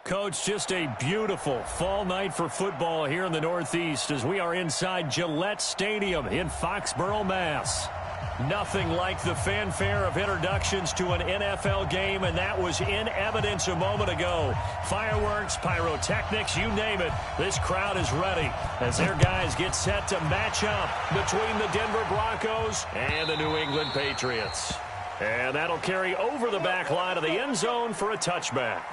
Coach, just a beautiful fall night for football here in the Northeast as we are inside Gillette Stadium in Foxborough, Mass. Nothing like the fanfare of introductions to an NFL game, and that was in evidence a moment ago. Fireworks, pyrotechnics, you name it. This crowd is ready as their guys get set to match up between the Denver Broncos and the New England Patriots. And that'll carry over the back line of the end zone for a touchback.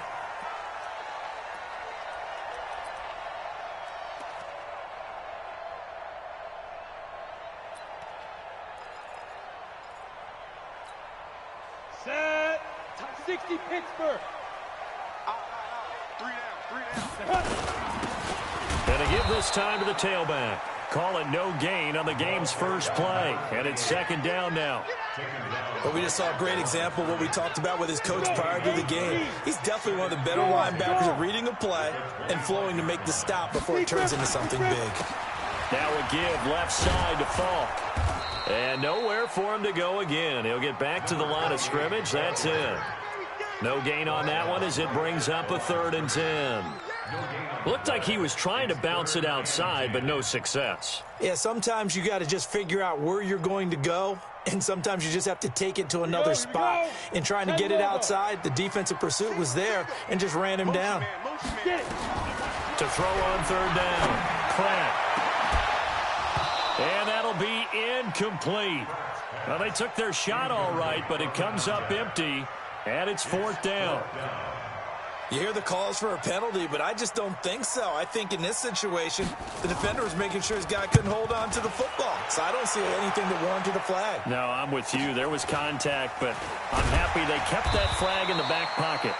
Set. 60 Pittsburgh. Three down. And to give this time to the tailback. Call it no gain on the game's first play. And it's second down now. But we just saw a great example of what we talked about with his coach prior to the game. He's definitely one of the better linebackers at reading a play and flowing to make the stop before it turns into something big. Now a give left side to Falk. And nowhere for him to go again. He'll get back to the line of scrimmage. That's it. No gain on that one as it brings up a 3rd and 10. Looked like he was trying to bounce it outside, but no success. Yeah, sometimes you got to just figure out where you're going to go, and sometimes you just have to take it to another spot. In trying to get it outside, the defensive pursuit was there and just ran him down. To throw on 3rd down, Pratt. And that'll be incomplete. Well, they took their shot all right, but it comes up empty, and it's 4th down. You hear the calls for a penalty, but I just don't think so. I think in this situation, the defender was making sure his guy couldn't hold on to the football. So I don't see anything that warranted a flag. No, I'm with you. There was contact, but I'm happy they kept that flag in the back pocket.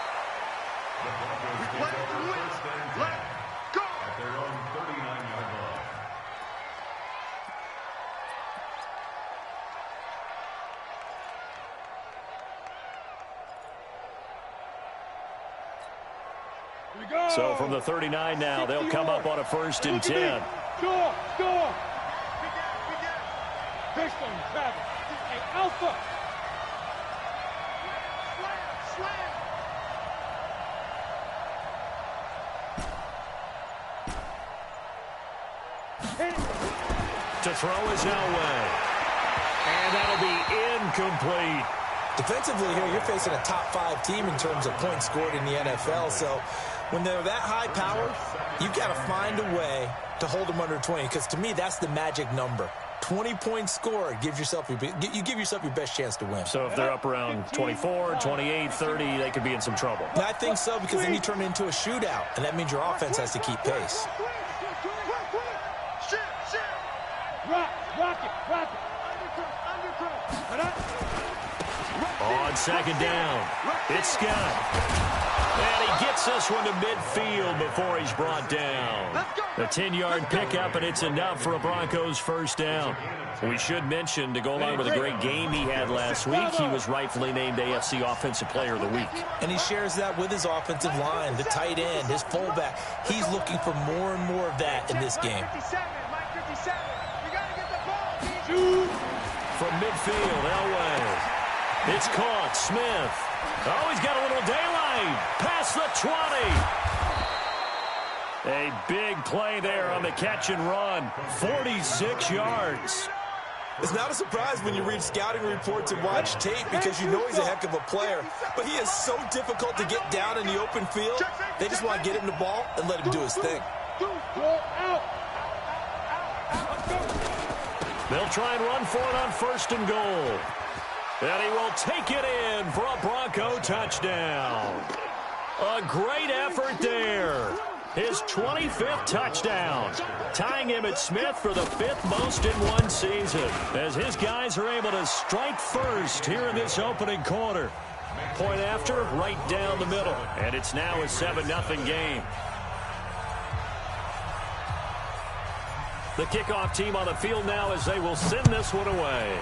So from the 39 now, they'll come up on a 1st and 10. Score! Fishbone, Travis. Hey, Alpha! To throw is Elway. And that'll be incomplete. Defensively here, you're facing a top 5 team in terms of points scored in the NFL. So when they're that high power, you've got to find a way to hold them under 20. Because to me, that's the magic number. 20 points scored gives yourself you give yourself your best chance to win. So if they're up around 24, 28, 30, they could be in some trouble. And I think so, because then you turn it into a shootout, and that means your offense has to keep pace. Rock it. On 2nd down, it's Scott. And he gets this one to midfield before he's brought down. A 10-yard pickup, and it's enough for a Broncos 1st down. We should mention, to go along with a great game he had last week, he was rightfully named AFC Offensive Player of the Week. And he shares that with his offensive line, the tight end, his fullback. He's looking for more and more of that in this game. From midfield, Elway. It's caught. Smith. Oh, he's got a little daylight. Past the 20. A big play there on the catch and run. 46 yards. It's not a surprise when you read scouting reports and watch tape, because you know he's a heck of a player. But he is so difficult to get down in the open field. They just want to get him the ball and let him do his thing. They'll try and run for it on 1st and goal. And he will take it in for a Bronco touchdown. A great effort there. His 25th touchdown, tying Emmitt Smith for the 5th most in one season, as his guys are able to strike first here in this opening quarter. Point after, right down the middle. And it's now a 7-0 game. The kickoff team on the field now as they will send this one away.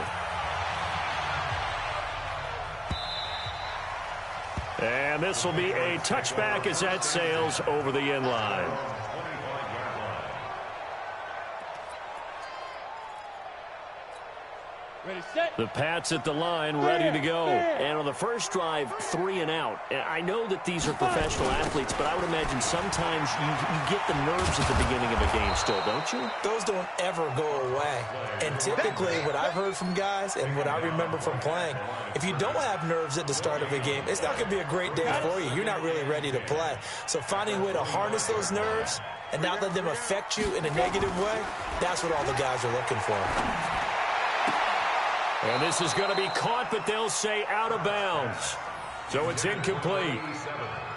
And this will be a touchback as that sails over the end line. Ready, The Pats at the line, ready to go. And on the first drive, 3 and out. And I know that these are professional athletes, but I would imagine sometimes you get the nerves at the beginning of a game still, don't you? Those don't ever go away. And typically what I've heard from guys and what I remember from playing, if you don't have nerves at the start of a game, it's not going to be a great day for you. You're not really ready to play. So finding a way to harness those nerves and not let them affect you in a negative way, that's what all the guys are looking for. And this is going to be caught, but they'll say out of bounds. So it's incomplete.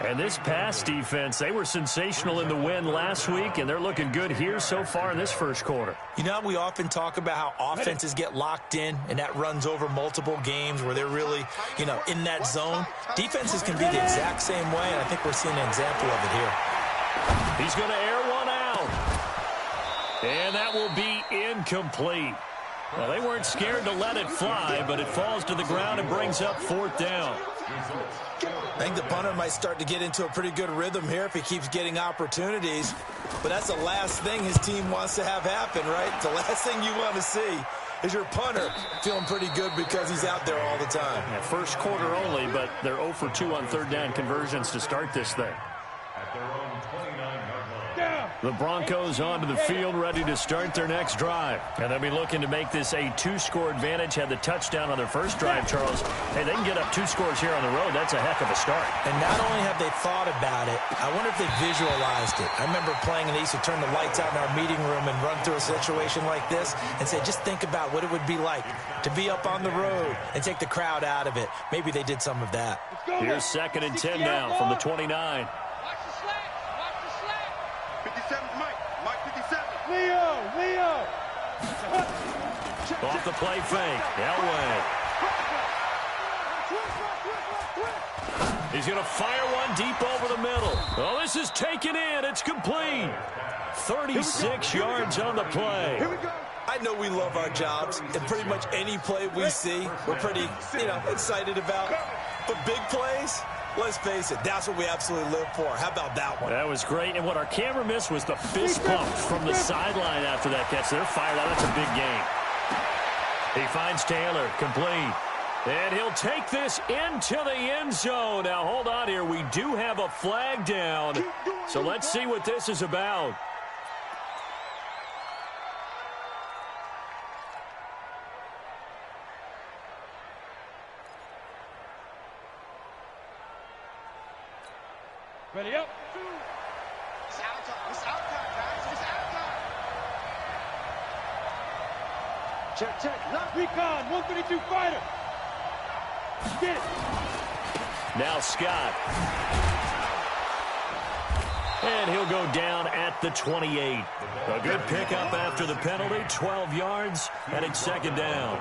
And this pass defense, they were sensational in the win last week, and they're looking good here so far in this first quarter. You know, we often talk about how offenses get locked in, and that runs over multiple games where they're really, you know, in that zone. Defenses can be the exact same way, and I think we're seeing an example of it here. He's going to air one out. And that will be incomplete. Well, they weren't scared to let it fly, but it falls to the ground and brings up 4th down. I think the punter might start to get into a pretty good rhythm here if he keeps getting opportunities. But that's the last thing his team wants to have happen, right? The last thing you want to see is your punter feeling pretty good because he's out there all the time. Yeah, first quarter only, but they're 0 for 2 on 3rd down conversions to start this thing. The Broncos onto the field, ready to start their next drive. And they'll be looking to make this a 2-score advantage. Had the touchdown on their first drive, Charles. Hey, they can get up 2 scores here on the road. That's a heck of a start. And not only have they thought about it, I wonder if they visualized it. I remember playing, and they used to turn the lights out in our meeting room and run through a situation like this and say, just think about what it would be like to be up on the road and take the crowd out of it. Maybe they did some of that. Here's 2nd and 10 now from the 29. Leo! Off the play fake. Elway. He's going to fire one deep over the middle. Oh, this is taken in. It's complete. 36 yards on the play. I know we love our jobs, and pretty much any play we see, we're pretty, excited about. But big plays, let's face it, that's what we absolutely live for. How about that one? That was great. And what our camera missed was the fist pump from the sideline after that catch. They're fired out. That's a big game. He finds Taylor, complete. And he'll take this into the end zone. Now, hold on here. We do have a flag down. So let's see what this is about. Ready up. It's out time. It's out time, guys. It's out time. Check. Lock recon. 132 fighter. Get it. Now Scott. And he'll go down at the 28. A good pickup after the penalty, 12 yards, and it's 2nd down.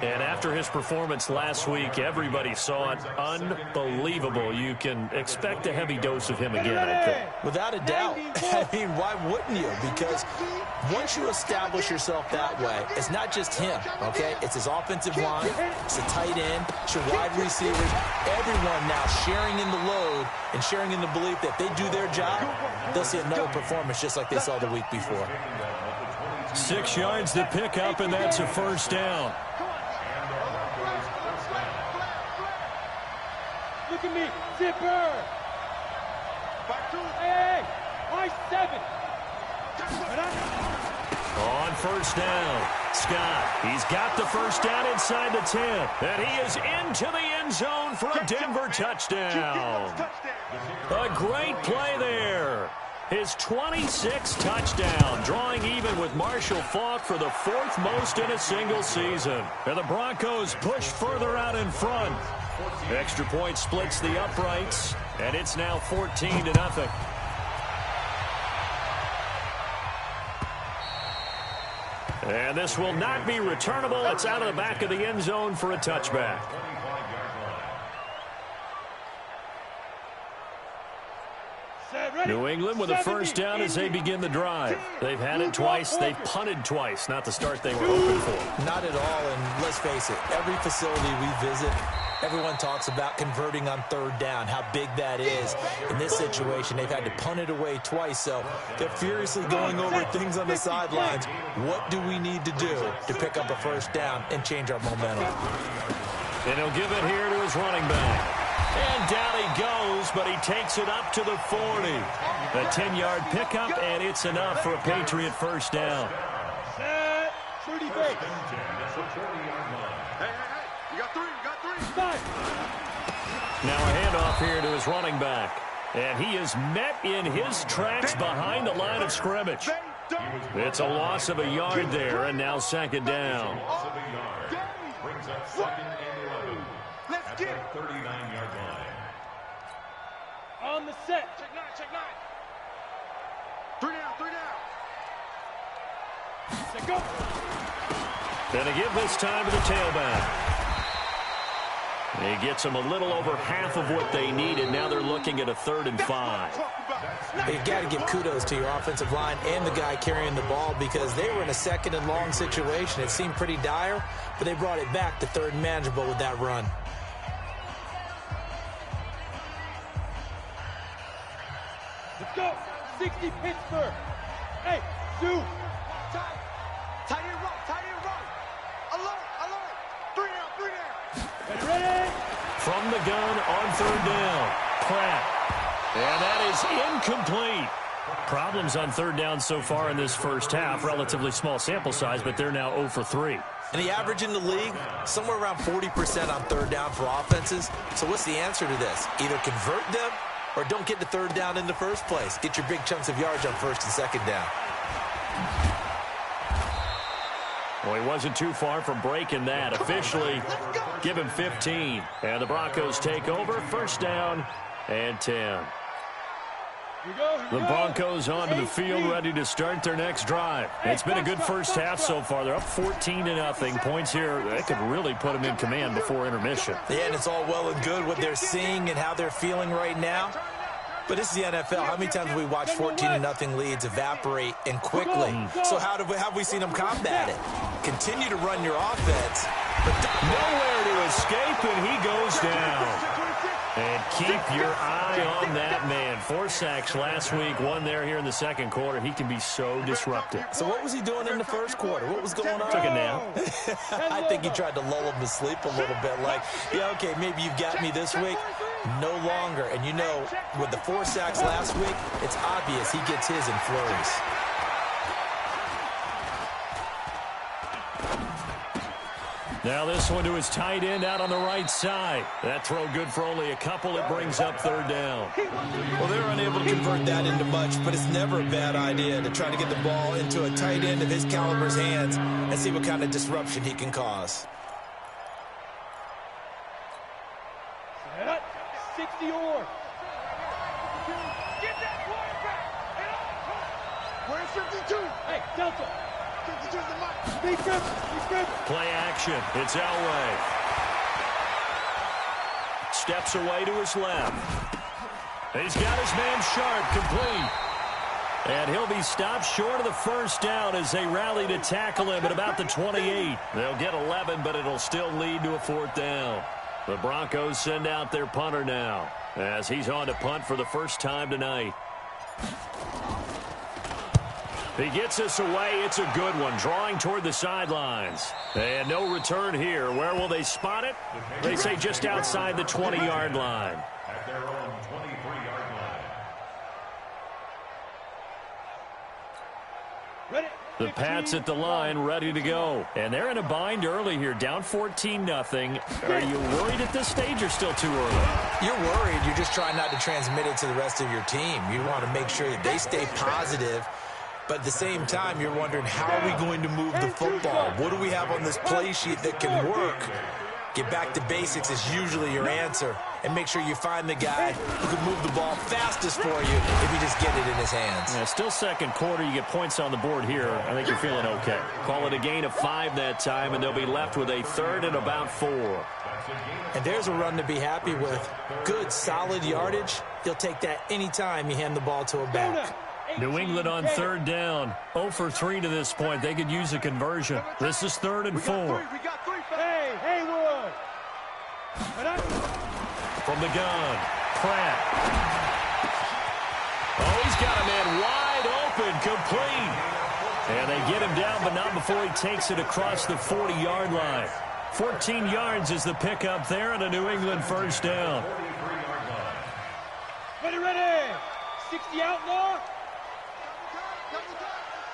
And after his performance last week, everybody saw it. Unbelievable. You can expect a heavy dose of him again, I think. Without a doubt. I mean, why wouldn't you? Because once you establish yourself that way, it's not just him, okay? It's his offensive line, it's the tight end, it's your wide receivers, everyone now sharing in the load and sharing in the belief that if they do their job, they'll see another performance just like they saw the week before. 6 yards to pick up, and that's a 1st down. Look at me. Zipper. Hey. I-7. On 1st down, Scott. He's got the 1st down inside the 10. And he is into the end zone for a Denver touchdown. A great play there. His 26th touchdown, drawing even with Marshall Faulk for the 4th most in a single season. And the Broncos push further out in front. Extra point splits the uprights, and it's now 14-0. And this will not be returnable. It's out of the back of the end zone for a touchback. New England with a 1st down as they begin the drive. They've had it twice. They've punted twice. Not the start they were hoping for. Not at all, and let's face it, every facility we visit, Everyone talks about converting on third down, how big that is. In this situation, they've had to punt it away twice, so they're furiously going over things on the sidelines. What do we need to do to pick up a first down and change our momentum? And he'll give it here to his running back. And down he goes, but he takes it up to the 40. A 10-yard pickup, and it's enough for a Patriot first down. Shooty fake. Hey, you got three. Now a handoff here to his running back. And he is met in his tracks behind the line of scrimmage. It's a loss of a yard there, and now second down. Brings up second and 11. Let's get it. 39-yard line. On the set. Check nine. Three down. Set, go. And to give this time to the tailback. He gets them a little over half of what they needed. Now they're looking at a 3rd and 5. You've got to give kudos to your offensive line and the guy carrying the ball because they were in a second and long situation. It seemed pretty dire, but they brought it back to 3rd and manageable with that run. Let's go. 60 Pittsburgh. Hey, Sue. Tight end run. Alert. 3 down. Ready? From the gun on 3rd down. Pratt. And that is incomplete. Problems on 3rd down so far in this first half. Relatively small sample size, but they're now 0 for 3. And the average in the league, somewhere around 40% on 3rd down for offenses. So what's the answer to this? Either convert them or don't get to 3rd down in the first place. Get your big chunks of yards on 1st and 2nd down. Well, he wasn't too far from breaking that. Officially, give him 15. And the Broncos take over. First down and 10. The Broncos onto the field, ready to start their next drive. It's been a good first half so far. They're up 14-0. Points here, they could really put them in command before intermission. Yeah, and it's all well and good what they're seeing and how they're feeling right now. But this is the NFL. How many times have we watched 14-0 leads evaporate and quickly? So how have we seen them combat it? Continue to run your offense. But nowhere to escape, and he goes down. And keep your eye on that man. 4 sacks last week, 1 there here in the second quarter. He can be so disruptive. So what was he doing in the first quarter? What was going on? Took a nap. I think he tried to lull him to sleep a little bit. Like, yeah, okay, maybe you've got me this week. No longer. And you know, with the 4 sacks last week, it's obvious he gets his in flurries. Now this one to his tight end out on the right side. That throw good for only a couple. It brings up 3rd down. Well, they're unable to convert that into much, but it's never a bad idea to try to get the ball into a tight end of his caliber's hands and see what kind of disruption he can cause. 60 or. Get that quarterback. Where's 52? Hey, Delta. 52 is the mic. Play action. It's Elway. Steps away to his left. He's got his man sharp, complete. And he'll be stopped short of the first down as they rally to tackle him at about the 28. They'll get 11, but it'll still lead to a 4th down. The Broncos send out their punter now as he's on to punt for the first time tonight. He gets us away. It's a good one, drawing toward the sidelines. And no return here. Where will they spot it? They say just outside the 20-yard line. At their own 23-yard line. Ready? The Pats at the line, ready to go. And they're in a bind early here, down 14-0. Are you worried at this stage or still too early? You're worried. You're just trying not to transmit it to the rest of your team. You want to make sure that they stay positive. But at the same time, you're wondering, how are we going to move the football? What do we have on this play sheet that can work? Get back to basics is usually your answer. And make sure you find the guy who can move the ball fastest for you if you just get it in his hands. Yeah, still second quarter. You get points on the board here. I think you're feeling okay. Call it a gain of 5 that time, and they'll be left with a 3rd and about 4. And there's a run to be happy with. Good, solid yardage. You'll take that anytime you hand the ball to a back. New England on 3rd down. 0 for 3 to this point. They could use a conversion. This is 3rd and 4. We got three. Hey, Haywood. From the gun, Pratt. Oh, he's got a man wide open, complete. And they get him down, but not before he takes it across the 40-yard line. 14 yards is the pickup there, and a New England first down. Ready. 60 outlaw.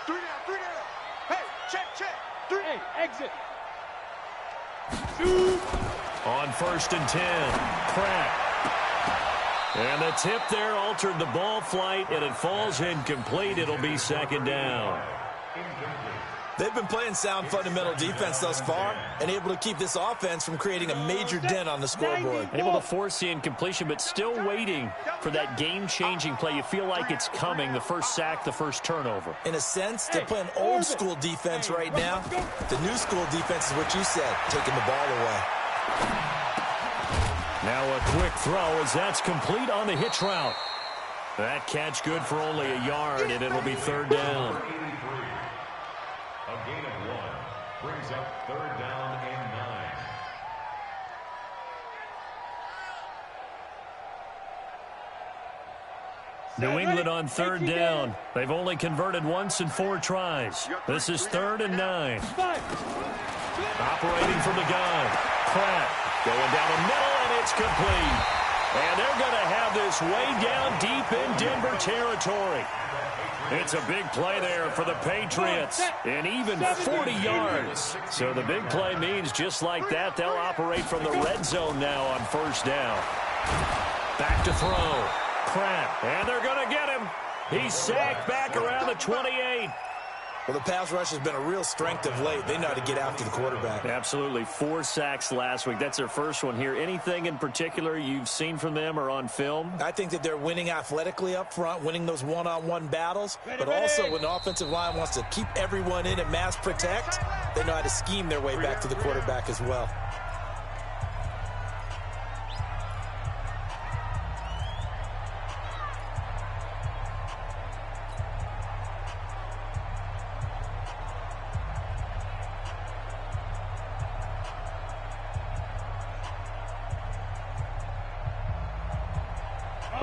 3 down. Hey, check. 3. Hey, exit. 2. On 1st and 10, Pratt. And the tip there altered the ball flight, and it falls incomplete. It'll be 2nd down. They've been playing sound fundamental defense thus far and able to keep this offense from creating a major dent on the scoreboard. Able to force the incompletion, but still waiting for that game-changing play. You feel like it's coming, the first sack, the first turnover. In a sense, they're playing old-school defense right now. The new-school defense is what you said, taking the ball away. Now a quick throw as that's complete on the hitch route. That catch good for only a yard, and it'll be 3rd down. A gain of 1 brings up 3rd down and 9. New England on 3rd down. They've only converted once in 4 tries. This is 3rd and 9. Operating from the gun. Pratt going down the middle, and it's complete. And they're going to have this way down deep in Denver territory. It's a big play there for the Patriots, and even 40 yards. So the big play means just like that, they'll operate from the red zone now on 1st down. Back to throw. Pratt, and they're going to get him. He's sacked back around the 28. Well, the pass rush has been a real strength of late. They know how to get after the quarterback. Absolutely. 4 sacks last week. That's their first one here. Anything in particular you've seen from them or on film? I think that they're winning athletically up front, winning those one-on-one battles, but also when the offensive line wants to keep everyone in and mass protect, they know how to scheme their way back to the quarterback as well.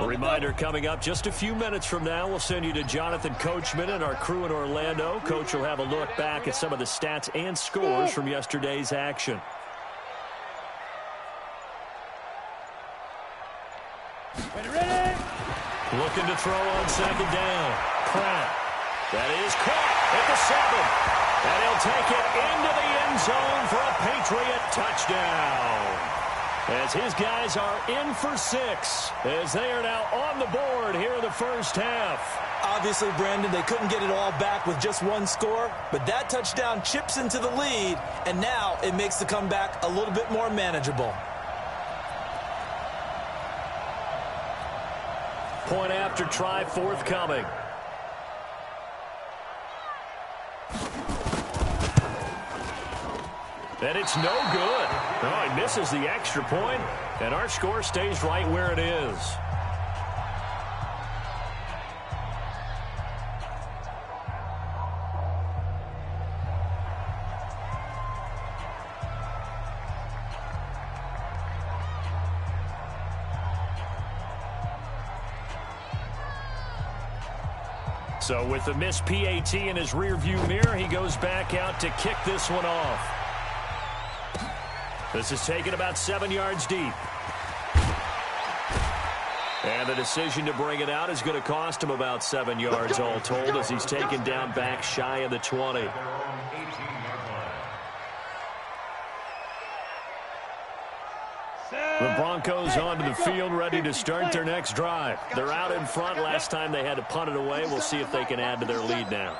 A reminder coming up just a few minutes from now. We'll send you to Jonathan Coachman and our crew in Orlando. Coach will have a look back at some of the stats and scores from yesterday's action. Ready. Looking to throw on 2nd down. Pratt. That is caught at the 7. And he'll take it into the end zone for a Patriot touchdown. As his guys are in for 6, as they are now on the board here in the first half. Obviously, Brandon, they couldn't get it all back with just 1 score, but that touchdown chips into the lead, and now it makes the comeback a little bit more manageable. Point after try forthcoming. And it's no good. Oh, he misses the extra point, and our score stays right where it is. So with the missed PAT in his rearview mirror, he goes back out to kick this one off. This is taken about 7 yards deep. And the decision to bring it out is going to cost him about 7 yards all told as he's taken down back shy of the 20. The Broncos onto the field ready to start their next drive. They're out in front. Last time they had to punt it away. We'll see if they can add to their lead now.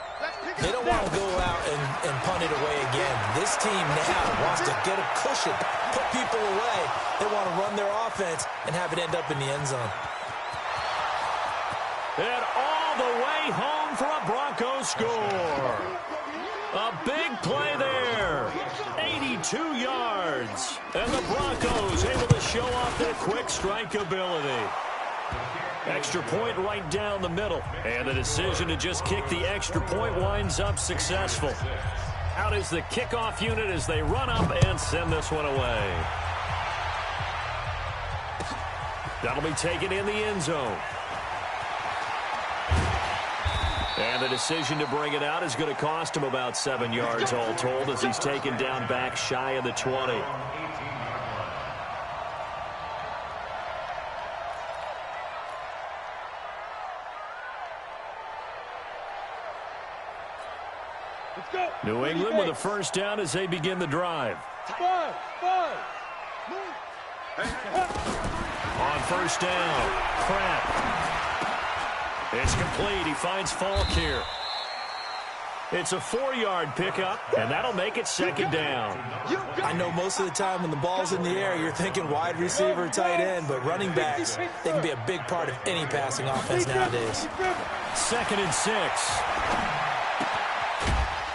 They don't want to go out and punt it away again. This team now wants to get a cushion, put people away. They want to run their offense and have it end up in the end zone. And all the way home for a Broncos score. A big play there. 82 yards. And the Broncos able to show off their quick strike ability. Extra point right down the middle. And the decision to just kick the extra point winds up successful. Out is the kickoff unit as they run up and send this one away. That'll be taken in the end zone. And the decision to bring it out is going to cost him about 7 yards all told as he's taken down back shy of the 20. Let's go. New England with a first down as they begin the drive. 5. On first down, Pratt. It's complete. He finds Falk here. It's a 4-yard pickup, and that'll make it second down. I know most of the time when the ball's in the air, you're thinking wide receiver, tight end, but running backs, they can be a big part of any passing offense nowadays. 2nd and 6.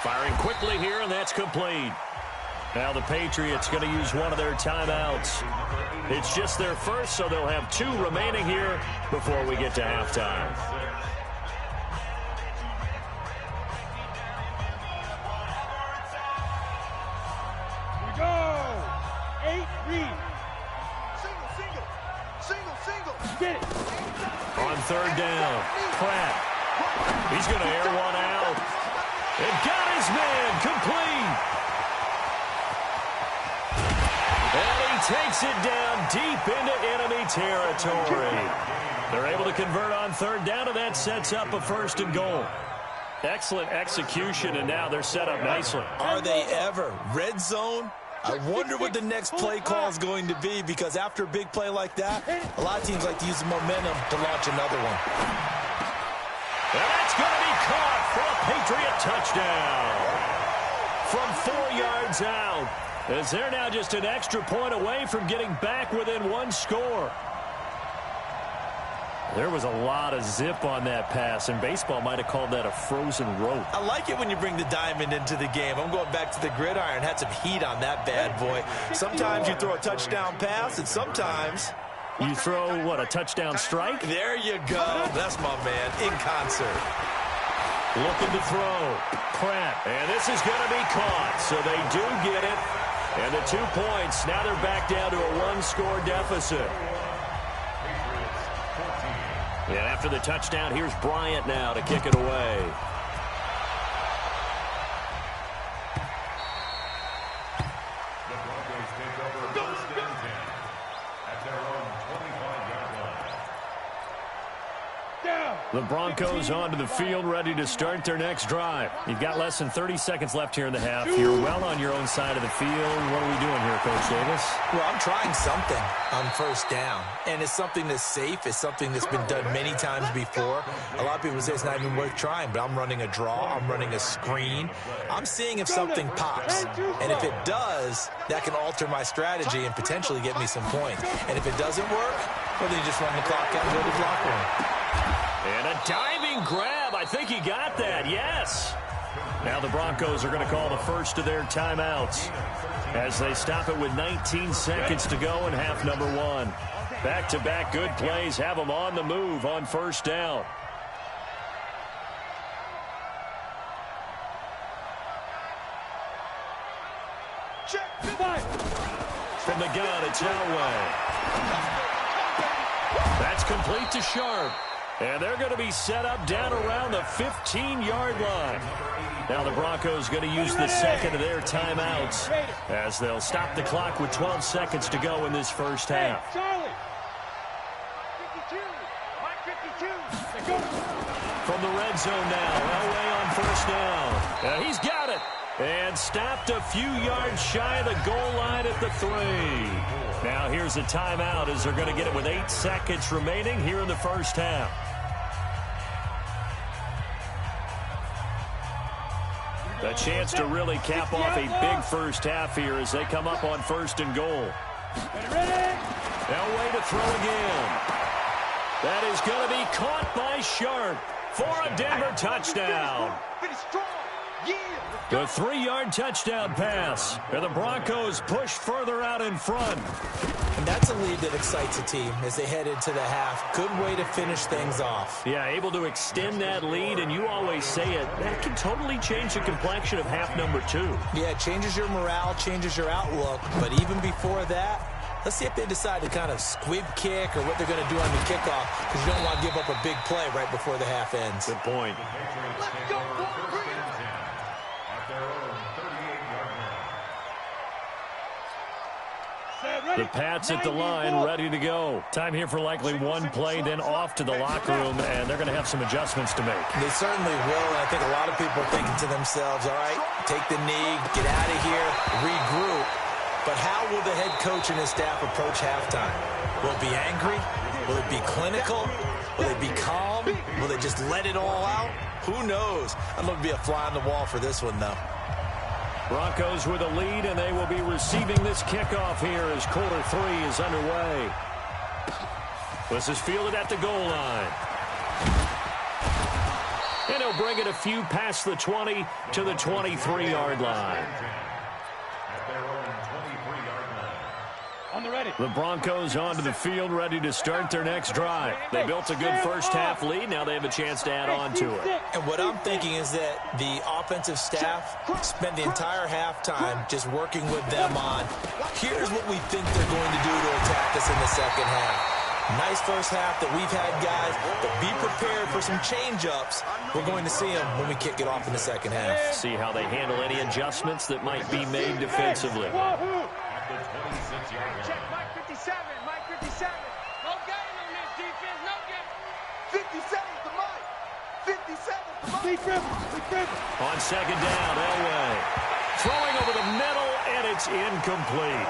Firing quickly here, and that's complete. Now the Patriots going to use one of their timeouts. It's just their first, so they'll have 2 remaining here before we get to halftime. Here we go. 8 read. Single. Get it. On third down, Pratt. He's going to air one out. And got his man complete. And he takes it down deep into enemy territory. They're able to convert on third down, and that sets up a 1st and goal. Excellent execution, and now they're set up nicely. Are they ever? Red zone? I wonder what the next play call is going to be, because after a big play like that, a lot of teams like to use the momentum to launch another one. And that's going to be caught for a Patriot touchdown. From 4 yards out, as they're now just an extra point away from getting back within 1 score. There was a lot of zip on that pass, and baseball might have called that a frozen rope. I like it when you bring the diamond into the game. I'm going back to the gridiron. Had some heat on that bad boy. Sometimes you throw a touchdown pass, and sometimes you throw, what, a touchdown strike? There you go. That's my man, in concert. Looking to throw. Pratt. And this is going to be caught, so they do get it. And the 2 points, now they're back down to a 1-score deficit. And after the touchdown, here's Bryant now to kick it away. The Broncos take over 1st and 10 at their own 25-yard line. The Broncos onto the field, ready to start their next drive. You've got less than 30 seconds left here in the half. You're well on your own side of the field. What are we doing here, Coach Davis? Well, I'm trying something on first down, and it's something that's safe. It's something that's been done many times before. A lot of people say it's not even worth trying, but I'm running a draw. I'm running a screen. I'm seeing if something pops, and if it does, that can alter my strategy and potentially get me some points. And if it doesn't work, well, then you just run the clock out and go to the locker room. And a diving grab. I think he got that. Yes. Now the Broncos are going to call the first of their timeouts as they stop it with 19 seconds to go in half number 1. Back-to-back good plays have them on the move on first down. From the gun, it's Elway. That's complete to Sharp. And they're going to be set up down around the 15-yard line. Now the Broncos going to use the second of their timeouts as they'll stop the clock with 12 seconds to go in this first half. From the red zone now, Elway on first down. He's got it. And stopped a few yards shy of the goal line at the 3. Now here's a timeout as they're going to get it with 8 seconds remaining here in the first half. A chance to really cap off a big first half here as they come up on 1st and goal. Elway to throw again. That is going to be caught by Sharp for a Denver touchdown. The 3-yard touchdown pass. And the Broncos push further out in front. And that's a lead that excites a team as they head into the half. Good way to finish things off. Yeah, able to extend that lead, and you always say it, that can totally change the complexion of half number 2. Yeah, it changes your morale, changes your outlook. But even before that, Let's see if they decide to kind of squib kick or what they're going to do on the kickoff, because you don't want to give up a big play right before the half ends. Good point. Let's go, bring it. At their own 38-yard line. The Pats at the line, ready to go. Time here for likely one play, then off to the locker room, and they're going to have some adjustments to make. They certainly will, and I think a lot of people are thinking to themselves, all right, take the knee, get out of here, regroup. But how will the head coach and his staff approach halftime? Will it be angry? Will it be clinical? Will it be calm? Will they just let it all out? Who knows? I'd love to be a fly on the wall for this one, though. Broncos with a lead, and they will be receiving this kickoff here as quarter 3 is underway. This is fielded at the goal line. And he'll bring it a few past the 20 to the 23-yard line. On the ready. The Broncos onto the field, ready to start their next drive. They built a good first-half lead. Now they have a chance to add on to it. And what I'm thinking is that the offensive staff spend the entire halftime just working with them on, here's what we think they're going to do to attack us in the second half. Nice first half that we've had, guys, but be prepared for some change-ups. We're going to see them when we kick it off in the second half. See how they handle any adjustments that might be made defensively. Check, Mike 57, Mike 57. No game on this defense, no game. 57's the Mike. 57's the Mike. Big Griffin. On second down, Elway. Throwing over the middle, and it's incomplete.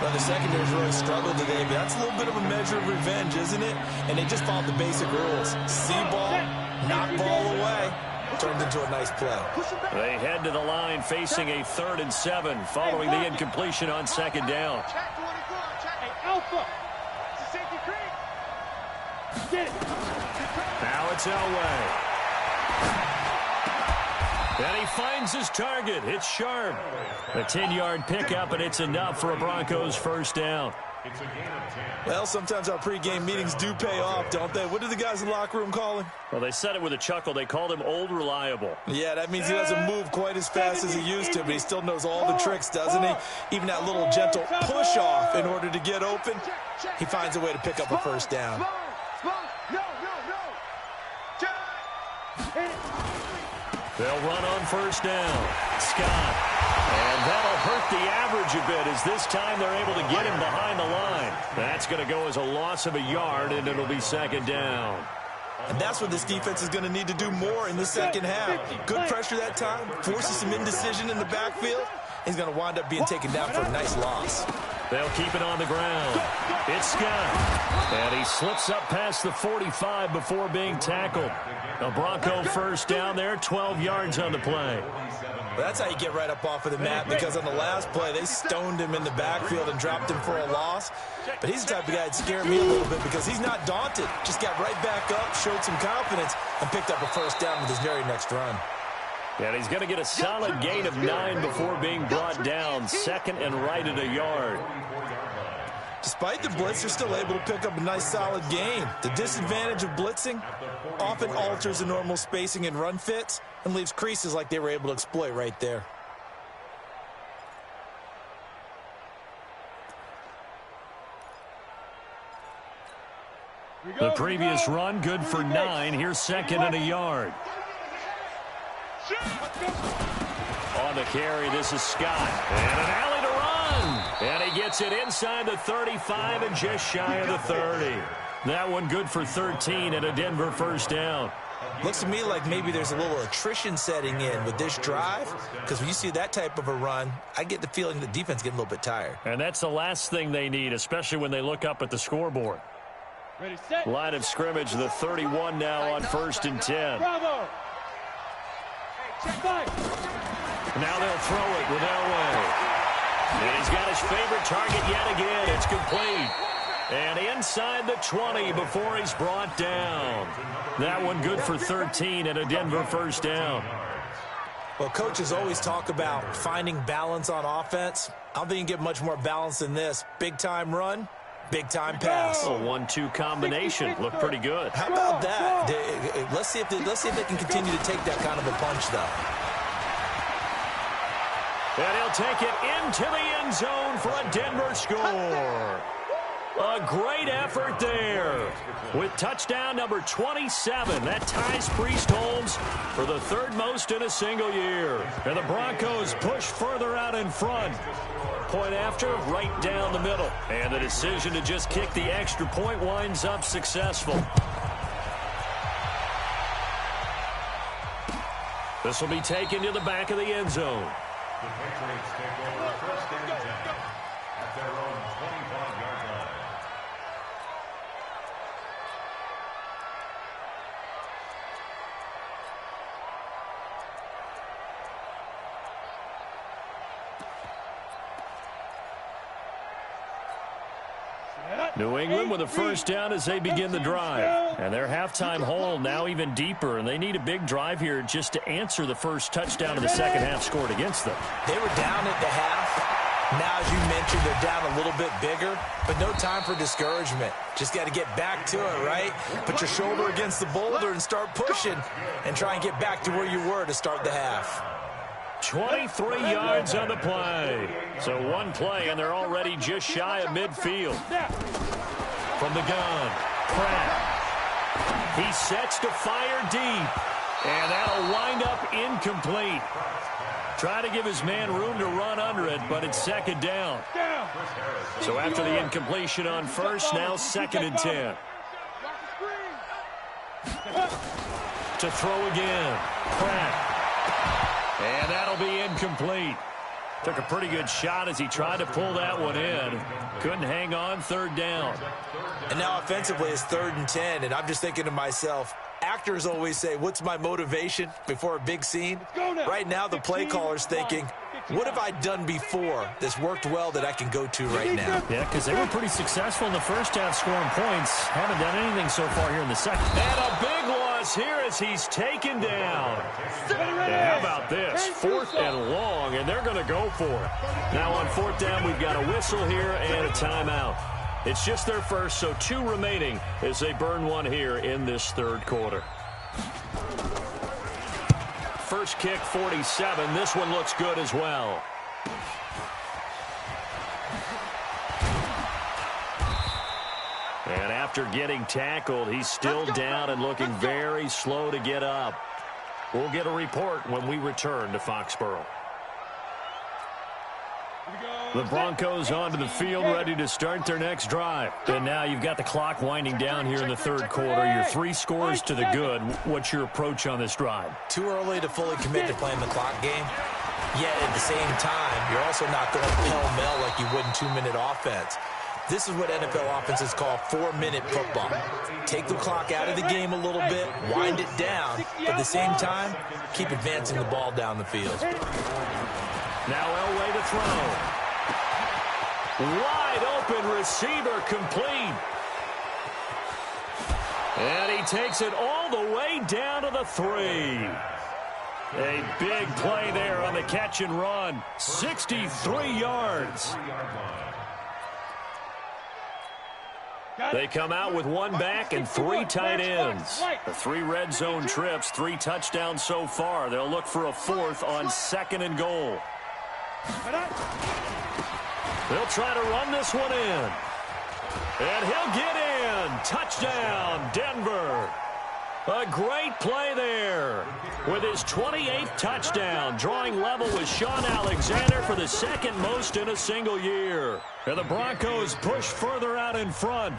Well, the secondary's really struggled today, but that's a little bit of a measure of revenge, isn't it? And they just followed the basic rules. See ball, knock ball away. Turned into a nice play. They head to the line facing a 3rd and 7 following the incompletion on second down. Check 24, check. Hey, Alpha. It's a safety creek. Get it. Now it's Elway. And he finds his target. It's sharp. A 10-yard pickup, and it's enough for a Broncos first down. It's a gain of 10. Well, sometimes our pregame meetings do pay off, don't they? What do the guys in the locker room call him? Well, they said it with a chuckle. They called him Old Reliable. Yeah, that means he doesn't move quite as fast as he used to, but he still knows all the tricks, doesn't he? Even that little gentle push-off in order to get open, he finds a way to pick up a first down. No. Check. They'll run on first down. Scott. And that'll hurt the average a bit as this time they're able to get him behind the line. That's going to go as a loss of a yard, and it'll be second down. And that's what this defense is going to need to do more in the second half. Good pressure that time, forces some indecision in the backfield. He's going to wind up being taken down for a nice loss. They'll keep it on the ground. It's Scott. And he slips up past the 45 before being tackled. A Bronco first down there, 12 yards on the play. Well, that's how you get right up off of the mat, because on the last play, they stoned him in the backfield and dropped him for a loss. But he's the type of guy that scared me a little bit because he's not daunted. Just got right back up, showed some confidence, and picked up a first down with his very next run. And he's going to get a solid gain of 9 before being brought down, second and right at a yard. Despite the blitz, they're still able to pick up a nice solid gain. The disadvantage of blitzing often alters the normal spacing and run fits and leaves creases like they were able to exploit right there. The previous run, good for 9. Here's second and a yard. On the carry, this is Scott. And an alley to run. And he gets it inside the 35 and just shy of the 30. That one good for 13 and a Denver first down. Looks to me like maybe there's a little attrition setting in with this drive, because when you see that type of a run, I get the feeling the defense getting a little bit tired. And that's the last thing they need, especially when they look up at the scoreboard. Ready, set. Line of scrimmage, the 31 now on first and 10. Bravo. Check 5. Now they'll throw it with Elway. And he's got his favorite target yet again. It's complete. And inside the 20 before he's brought down. That one good for 13 and a Denver first down. Well, coaches always talk about finding balance on offense. I don't think you can get much more balance than this. Big-time run, big-time pass. A 1-2 combination. Looked pretty good. How about that? Let's see if they can continue to take that kind of a punch, though. And he'll take it into the end zone for a Denver score. A great effort there. With touchdown number 27, that ties Priest Holmes for the third most in a single year. And the Broncos push further out in front. Point after, right down the middle. And the decision to just kick the extra point winds up successful. This will be taken to the back of the end zone. The Patriots take over first and 10 at their own 25-yard line. New England with a first down as they begin the drive. And their halftime hole now even deeper, and they need a big drive here just to answer the first touchdown of the second half scored against them. They were down at the half. Now, as you mentioned, they're down a little bit bigger, but no time for discouragement. Just got to get back to it, right? Put your shoulder against the boulder and start pushing and try and get back to where you were to start the half. 23 yards on the play. So one play, and they're already just shy of midfield. From the gun, Pratt. He sets to fire deep, and that'll wind up incomplete. Try to give his man room to run under it, but it's second down. So after the incompletion on first, now second and 10. To throw again, Pratt. And that'll be incomplete. Took a pretty good shot as he tried to pull that one in. Couldn't hang on, third down. And now offensively it's third and 10, and I'm just thinking to myself, actors always say, what's my motivation before a big scene? Right now the play caller's thinking, what have I done before that's worked well that I can go to right now? Yeah, because they were pretty successful in the first half scoring points. Haven't done anything so far here in the second. And a big loss here as he's taken down. And how about this? Fourth and long, and they're going to go for it. Now on fourth down, we've got a whistle here and a timeout. It's just their first, so 2 remaining as they burn one here in this third quarter. First kick, 47. This one looks good as well. And after getting tackled, he's still down and looking very slow to get up. We'll get a report when we return to Foxborough. The Broncos onto the field, ready to start their next drive. And now you've got the clock winding down here in the third quarter. Your 3 scores to the good. What's your approach on this drive? Too early to fully commit to playing the clock game. Yet at the same time, you're also not going pell-mell like you would in 2-minute offense. This is what NFL offenses call 4-minute football. Take the clock out of the game a little bit, wind it down, but at the same time, keep advancing the ball down the field. Now Elway to throw. Wide open receiver complete. And he takes it all the way down to the 3. A big play there on the catch and run. 63 yards. They come out with 1 back and 3 tight ends. The 3 red zone trips, 3 touchdowns so far. They'll look for a 4th on 2nd and goal. They'll try to run this one in. And he'll get in. Touchdown, Denver. A great play there. With his 28th touchdown, drawing level with Sean Alexander for the 2nd most in a single year. And the Broncos push further out in front.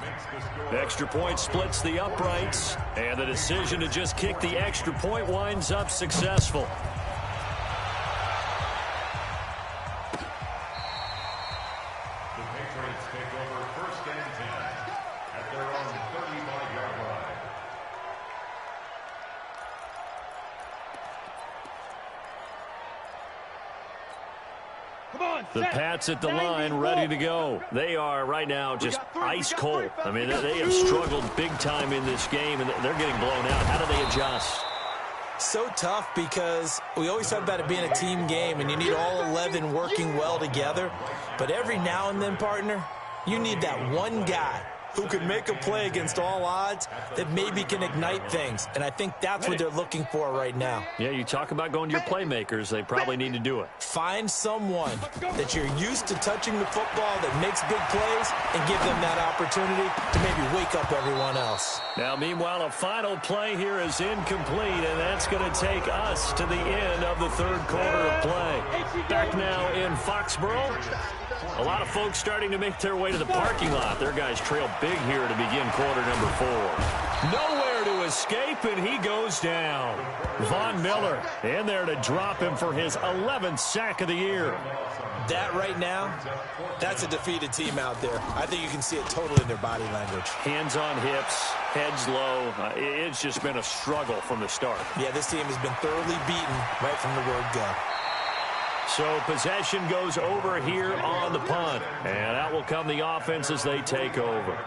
Extra point splits the uprights. And the decision to just kick the extra point winds up successful. The Pats at the line, ready to go. They are right now just ice cold. I mean, they have struggled big time in this game, and they're getting blown out. How do they adjust? So tough because we always talk about it being a team game, and you need all 11 working well together. But every now and then, partner, you need that one guy who can make a play against all odds that maybe can ignite things. And I think that's what they're looking for right now. Yeah, you talk about going to your playmakers. They probably need to do it. Find someone that you're used to touching the football that makes big plays and give them that opportunity to maybe wake up everyone else. Now, meanwhile, a final play here is incomplete, and that's going to take us to the end of the third quarter of play. Back now in Foxborough. A lot of folks starting to make their way to the parking lot. Their guys trail big here to begin quarter number 4. Nowhere to escape, and he goes down. Von Miller in there to drop him for his 11th sack of the year. That right now, that's a defeated team out there. I think you can see it totally in their body language. Hands on hips, heads low. It's just been a struggle from the start. Yeah, this team has been thoroughly beaten right from the word go. So possession goes over here on the punt. And out will come the offense as they take over.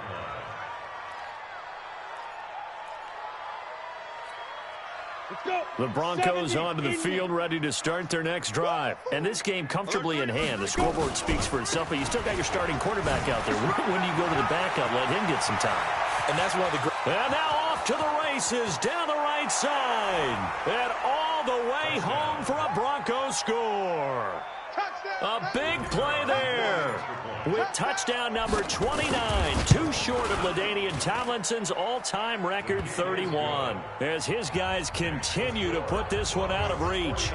The Broncos onto the field, ready to start their next drive. And this game comfortably in hand. The scoreboard speaks for itself, but you still got your starting quarterback out there. When do you go to the backup, let him get some time? And that's one of the great... And now off to the races, down the right side. And all the way home for a Broncos score. A big play there with touchdown number 29, too short of LaDainian Tomlinson's all-time record 31, as his guys continue to put this one out of reach.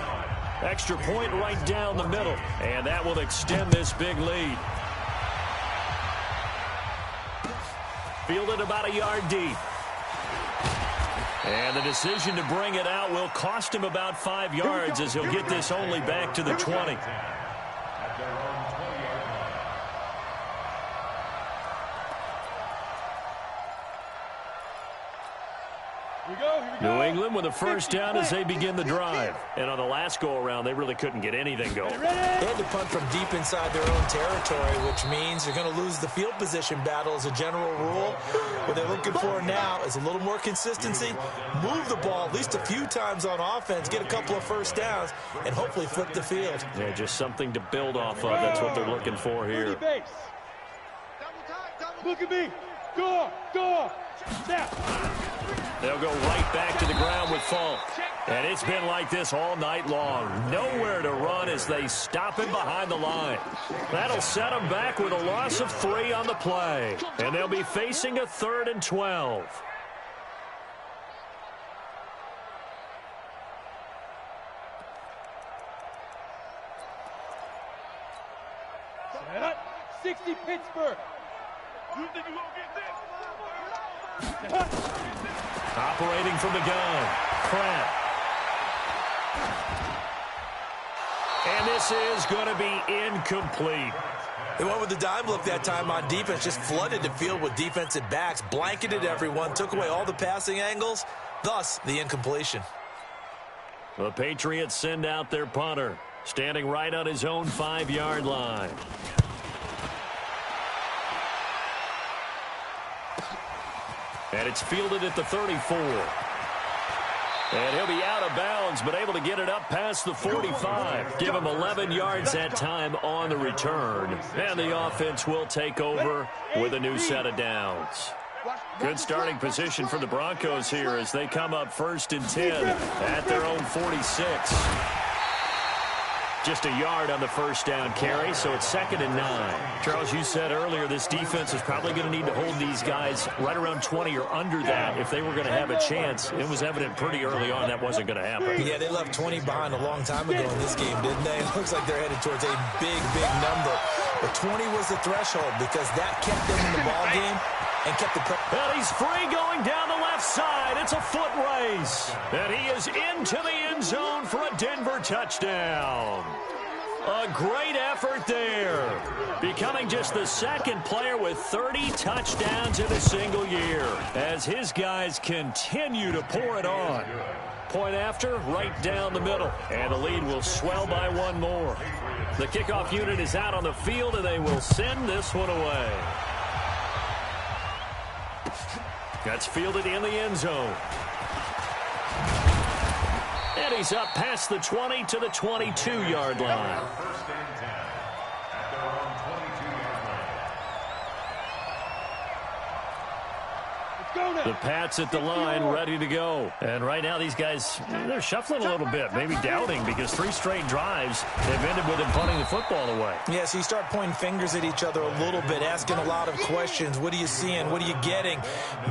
Extra point right down the middle, and that will extend this big lead. Fielded about a yard deep. And the decision to bring it out will cost him about 5 yards, as he'll get this only back to the 20. New England with a first down as they begin the drive. And on the last go-around, they really couldn't get anything going. They had to punt from deep inside their own territory, which means you're going to lose the field position battle as a general rule. What they're looking for now is a little more consistency, move the ball at least a few times on offense, get a couple of first downs, and hopefully flip the field. Yeah, just something to build off of. That's what they're looking for here. Look at me. Go. Snap. They'll go right back to the ground with Funk. And it's been like this all night long. Nowhere to run as they stop him behind the line. That'll set them back with a loss of 3 on the play. And they'll be facing a 3rd and 12. Set up. 60 Pittsburgh. You think you're going to get this? Operating from the gun. Pratt. And this is going to be incomplete. They went with the dime look that time on defense, just flooded the field with defensive backs, blanketed everyone, took away all the passing angles, thus the incompletion. The Patriots send out their punter, standing right on his own 5-yard line. And it's fielded at the 34. And he'll be out of bounds, but able to get it up past the 45. Give him 11 yards that time on the return. And the offense will take over with a new set of downs. Good starting position for the Broncos here as they come up 1st and 10 at their own 46. Just a yard on the first down carry, so it's 2nd and 9. Charles, you said earlier this defense is probably going to need to hold these guys right around 20 or under that if they were going to have a chance. It was evident pretty early on that wasn't going to happen. Yeah, they left 20 behind a long time ago in this game, didn't they? It looks like they're headed towards a big number. But 20 was the threshold because that kept them in the ball game and kept the pressure. And he's free going down the left side. It's a foot race. And he is into the end zone for a Denver touchdown. A great effort there. Becoming just the 2nd player with 30 touchdowns in a single year as his guys continue to pour it on. Point after, right down the middle. And the lead will swell by 1 more. The kickoff unit is out on the field, and they will send this one away. That's fielded in the end zone. And he's up past the 20 to the 22-yard line. The Pats at the line, ready to go. And right now, these guys, they're shuffling a little bit, maybe doubting, because 3 straight drives have ended with them punting the football away. Yeah, so you start pointing fingers at each other a little bit, asking a lot of questions. What are you seeing? What are you getting?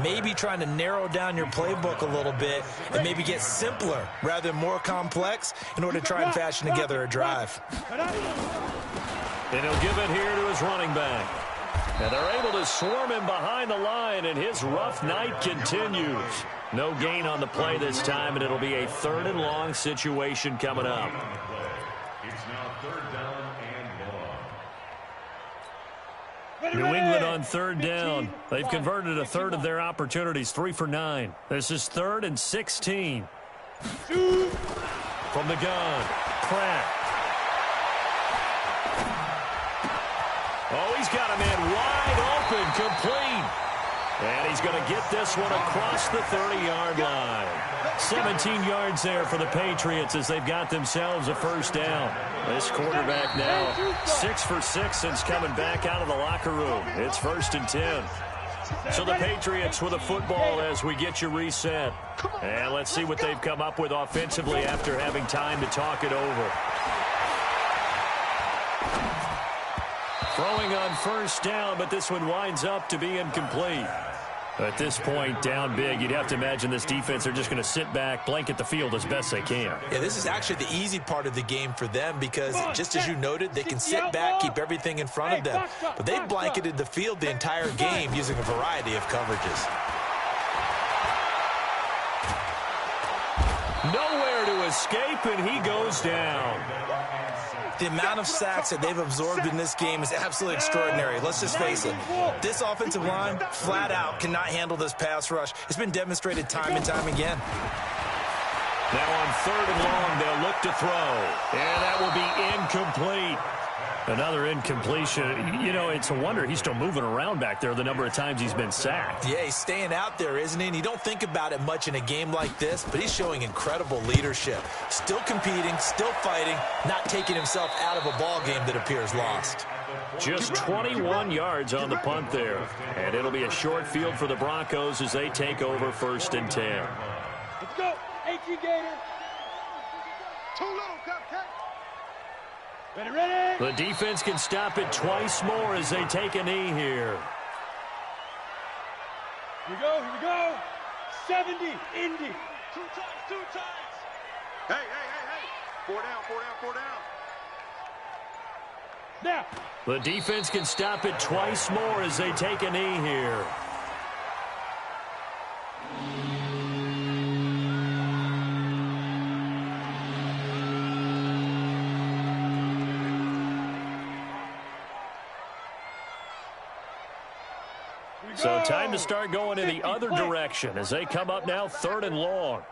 Maybe trying to narrow down your playbook a little bit and maybe get simpler rather than more complex in order to try and fashion together a drive. And he'll give it here to his running back. And they're able to swarm him behind the line, and his rough night continues. No gain on the play this time, and it'll be a 3rd and long situation coming up. It's now 3rd down and long. New England on 3rd down. They've converted a 1/3 of their opportunities, 3 for 9. This is 3rd and 16. From the gun, Pratt. Oh, he's got a man wide open, complete. And he's going to get this one across the 30-yard line. 17 yards there for the Patriots as they've got themselves a 1st down. This quarterback now 6 for 6 since coming back out of the locker room. It's 1st and 10. So the Patriots with a football as we get you reset. And let's see what they've come up with offensively after having time to talk it over. Throwing on 1st down, but this one winds up to be incomplete. At this point, down big, you'd have to imagine this defense are just going to sit back, blanket the field as best they can. Yeah, this is actually the easy part of the game for them because, just as you noted, they can sit back, keep everything in front of them. But they've blanketed the field the entire game using a variety of coverages. Nowhere to escape, and he goes down. The amount of sacks that they've absorbed in this game is absolutely extraordinary. Let's just face it. This offensive line, flat out, cannot handle this pass rush. It's been demonstrated time and time again. Now on 3rd and long, they'll look to throw. And that will be incomplete. Another incompletion. You know, it's a wonder he's still moving around back there the number of times he's been sacked. Yeah, he's staying out there, isn't he? And you don't think about it much in a game like this, but he's showing incredible leadership. Still competing, still fighting, not taking himself out of a ball game that appears lost. Just 21 yards on the punt there. And it'll be a short field for the Broncos as they take over 1st and 10. Let's go, H.E. Gator. Too low, cupcake. Ready, ready. The defense can stop it twice more as they take a knee here. Here we go, here we go. 70, Indy. 2 times, 2 times. Hey, hey, hey, hey. 4 down, 4 down, 4 down. Now. The defense can stop it twice more as they take a knee here. So time to start going in the other direction as they come up now 3rd and long.